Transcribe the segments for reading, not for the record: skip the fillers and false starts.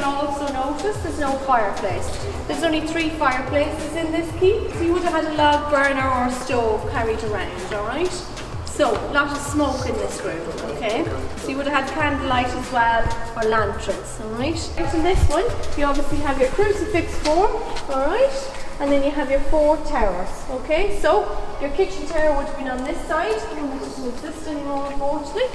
you'll also notice there's no fireplace. There's only 3 fireplaces in this keep, so you would have had a log burner or a stove carried around, alright? So, a lot of smoke in this room, okay? So you would have had candlelight as well, or lanterns, alright? In this one, you obviously have your crucifix form, alright? And then you have your 4 towers, okay? So, your kitchen tower would have been on this side, and it doesn't exist anymore, unfortunately.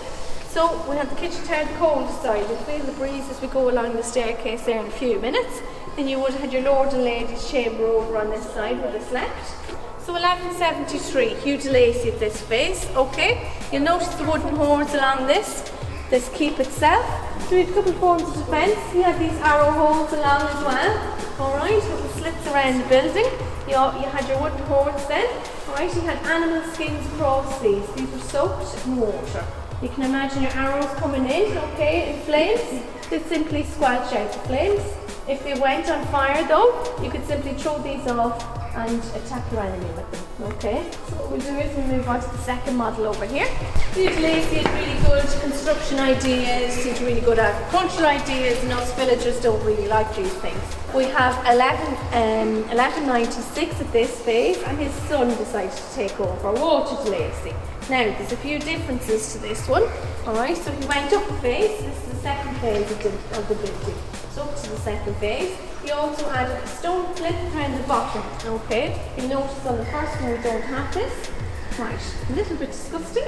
So, we have the kitchen tower, the cold side. You'll feel the breeze as we go along the staircase there in a few minutes. Then you would have had your Lord and Lady's chamber over on this side where they slept. So 1173, Hugh de Lacy at this face, okay? You'll notice the wooden horns along this keep itself. So we have a couple of forms of defence. You have these arrow holes along as well, alright, with the slits around the building. You had your wooden horns then, alright, you had animal skins across these. These were soaked in water. You can imagine your arrows coming in, okay, in flames. They simply squelch out the flames. If they went on fire though, you could simply throw these off and attack your enemy with them, okay? So what we'll do is we'll move on to the second model over here. Hugh de Lacy had really good construction ideas, he had really good agricultural ideas, and us villagers don't really like these things. We have 1196 at this phase, and his son decided to take over, Walter de Lacy. Now, there's a few differences to this one, alright? So he went up a phase, this is the second phase of the building. So up to the second phase. He also had a stone flip around the bottom, okay? You'll notice on the first one we don't have this. Right, a little bit disgusting,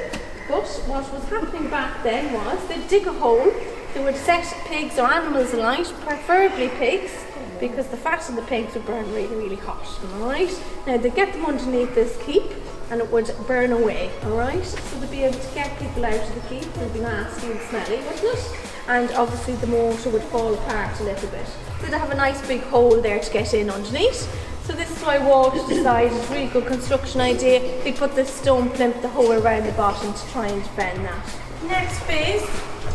but what was happening back then was they'd dig a hole, they would set pigs or animals alight, preferably pigs, because the fat of the pigs would burn really, really hot, alright? Now they'd get them underneath this keep and it would burn away, alright? So they'd be able to get people out of the keep, it would be nasty and smelly, wouldn't it? And obviously the mortar would fall apart a little bit. So they'd have a nice big hole there to get in underneath. So this is why Walter decided, it's a really good construction idea, he put this stone plinth the whole around the bottom to try and defend that. Next phase,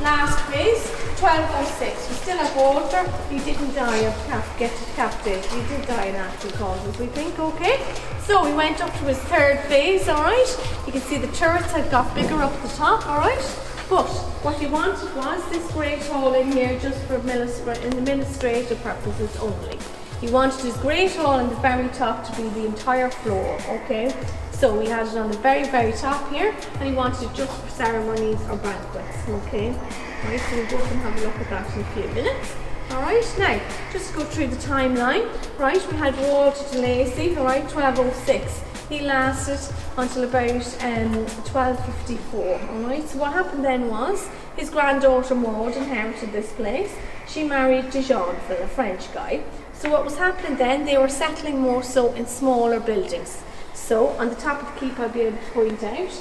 last phase, 1206. We still have Walter. He didn't die of get decapitated. He did die of natural causes, we think, okay? So we went up to his third phase, alright? You can see the turrets had got bigger up the top, alright? But what he wanted was this great hall in here just for administrative purposes only. He wanted his great hall on the very top to be the entire floor, okay? So we had it on the very, very top here, and he wanted it just for ceremonies or banquets, okay? Right, so we'll go and have a look at that in a few minutes. Alright, now, just to go through the timeline, right, we had Walter de Lacy, alright, 1206. He lasted until about 1254, alright? So what happened then was, his granddaughter Maud inherited this place. She married de Jeanville, a French guy. So what was happening then, they were settling more so in smaller buildings. So on the top of the keep, I'll be able to point out,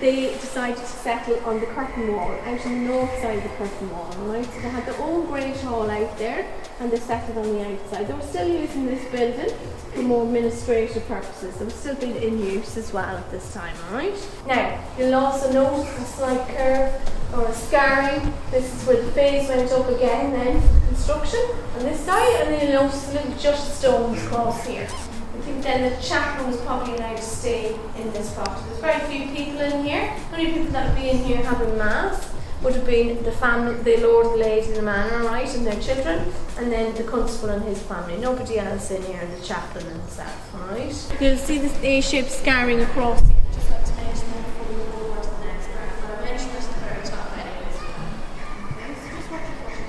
they decided to settle on the curtain wall, out on the north side of the curtain wall, right? So they had their own great hall out there, and they settled on the outside. They were still using this building for more administrative purposes. It was still being in use as well at this time, alright? Now, you'll also notice a slight curve or a scarring. This is where the phase went up again then for the construction on this side, and then you'll notice a little just stones across here. I think then the chaplain was probably allowed to stay in this property. There's very few people in here. The only people that would be in here having mass would have been the family, the Lord and Lady in the manor, right, and their children, and then the constable and his family. Nobody else in here, and the chaplain himself, alright? You'll see this A-shaped scarring across here. Just like to mention that before we go on to the next graph. But I mentioned this at the very top anyways. Okay, so just watch it.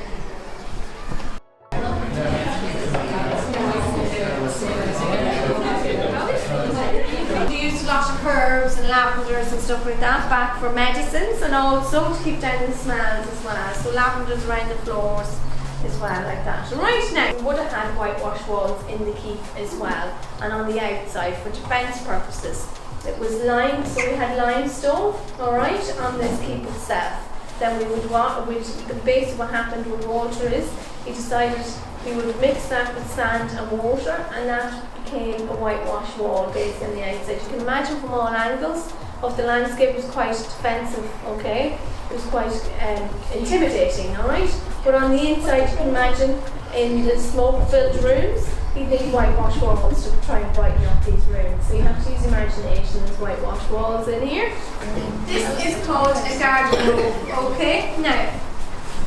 They used a lot of herbs and lavenders and stuff like that back for medicines, and also to keep down the smells as well. So lavenders around the floors as well, like that. Right now, we would have had whitewash walls in the keep as well, and on the outside for defence purposes. It was lime, so we had limestone, alright, on this keep itself. Then basically what happened with Walter is, he decided he would mix that with sand and water, and that became a whitewash wall based on the outside. You can imagine from all angles of the landscape, it was quite defensive, okay? It was quite intimidating, alright? But on the inside, you can imagine in the smoke-filled rooms, he did whitewash walls to try and brighten up these rooms. So you have to use imagination. There's whitewash walls in here. This is called a garden robe, okay? Now,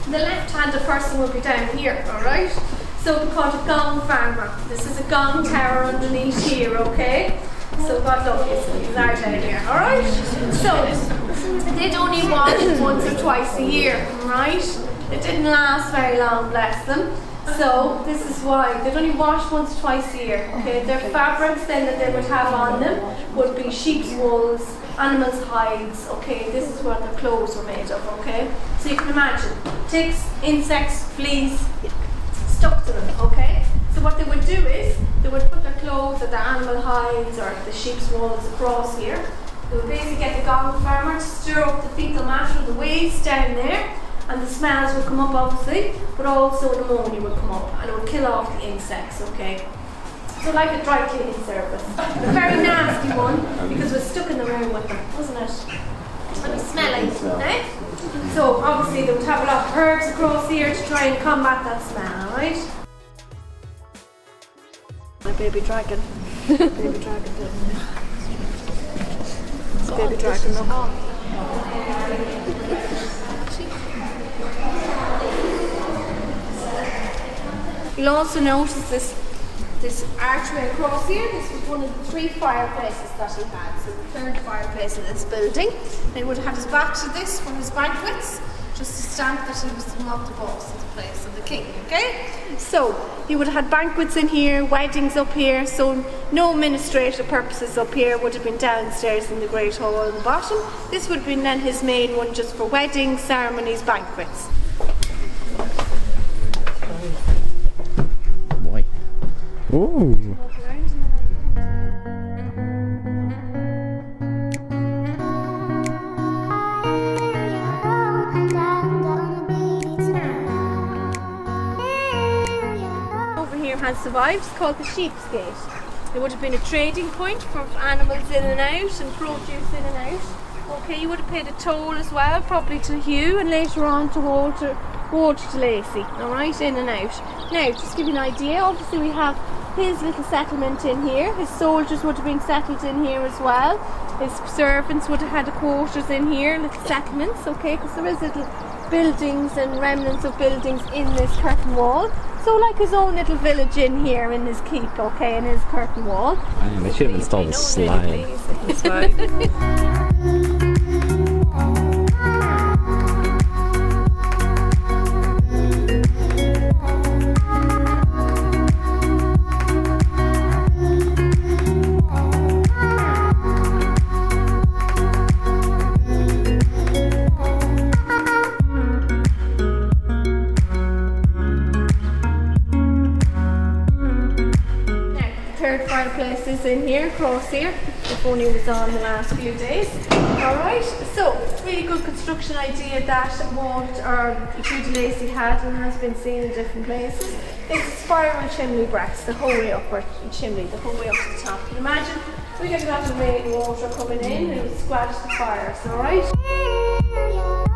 The left-handed person will be down here, alright? So we're called a gong farmer. This is a gong tower underneath here, okay? So God love you, so he's our down here, alright? So they'd only wash once or twice a year, right? It didn't last very long, bless them. So this is why they'd only wash once or twice a year. Okay, their fabrics then that they would have on them would be sheep's wools, animals' hides. Okay, this is what their clothes were made of. Okay, so you can imagine ticks, insects, fleas stuck to them. Okay, so what they would do is they would put their clothes or their animal hides or the sheep's wools across here. They would basically get the gong farmer to stir up the fecal matter, the waste down there. And the smells would come up obviously, but also the ammonia would come up and it would kill off the insects, okay? So like a dry cleaning service. A very nasty one because we're stuck in the room with them, wasn't it? And it's smelly, eh? So obviously they would have a lot of herbs across here to try and combat that smell, alright? My baby dragon. Baby dragon. It's baby dragon, look. You'll also notice this archway across here. This was one of the 3 fireplaces that he had. So the 3rd fireplace in this building. And he would have had his back to this for his banquets, just to stamp that he was not the boss of the place of the king, okay? So he would have had banquets in here, weddings up here, so no administrative purposes up here, would have been downstairs in the great hall at the bottom. This would have been then his main one just for weddings, ceremonies, banquets. Ooh. Over here has survived. It's called the Sheep's Gate. It would have been a trading point for animals in and out and produce in and out. Okay, you would have paid a toll as well, probably to Hugh and later on to Walter to Lacey. Alright, in and out. Now, just to give you an idea, obviously we have his little settlement in here. His soldiers would have been settled in here as well. His servants would have had quarters in here, little settlements, okay, because there is little buildings and remnants of buildings in this curtain wall. So like his own little village in here in his keep, okay, in his curtain wall. They should have installed a slide. Fireplaces in here, across here. The phone was on the last few days. Alright, so really good construction idea that Judy Lacey had and has been seen in different places. It's a spiral chimney breast, the whole way up the chimney, the whole way up to the top. Can you imagine? We get a lot of rain water coming in and it would squelch the fires, alright?